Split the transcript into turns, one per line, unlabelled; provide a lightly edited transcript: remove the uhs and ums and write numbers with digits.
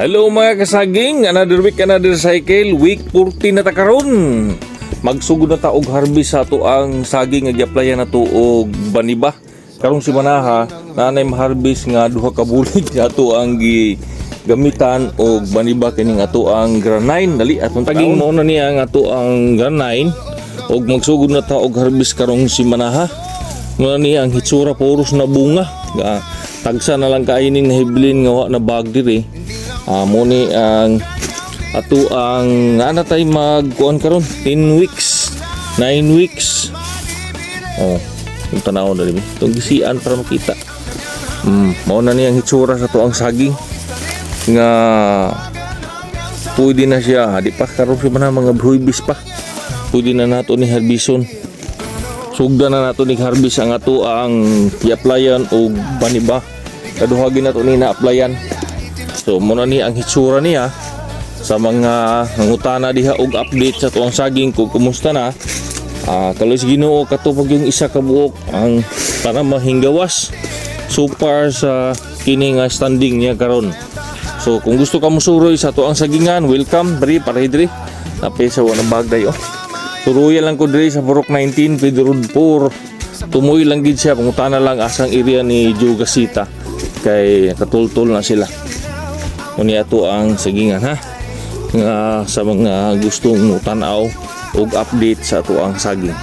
Hello mga kasaging, another week, another cycle, week 14 na ta karon. Magsugod na ta og harvest sa ato ang saging nga gi-applyan nato og baniba. Karong si manaha, nanay ma-harvest nga duha ka bulig sa ato ang gamitan og baniba kining ato ang granine. Dali atong taging mao na niya ang ato ang granine og magsugod na ta og harvest karong si manaha. Mao niya ang hitsura puros na bunga. Tagsa na lang kainin na hiblin nga wa na bag diri. Muni ang ato ang ana tay magkuan karon 10 weeks 9 weeks yung tanaw na rin itong gisian para makita mao na niyang hitsura sa to ang saging nga pwede na siya di pa karon siya man mga buhibis pa pwede na nato ni harbison sugda na nato ni harvest ang ato ang i-applyan og baniba kaduhagin nato ni na-applyan. So muna ni ang hitsura niya sa mga nangutana diha og update sa tuang saging kung kumusta na. Kalau si Ginoo katupag yung isa ka buok ang para mahinggawas super sa kini nga standing niya karon. So kung gusto ka musuroy sa tuang sagingan, welcome diri para diri. Tapi sa wana bagday Suruya lang ko diri sa Purok 19 Pedro Road 4. Tumoy lang gid siya pangutana lang asang area ni Jogasita kay katultol na sila. Kuni ato ang sagingan ha nga sa mga gustong tanaw og update sa ato ang saging.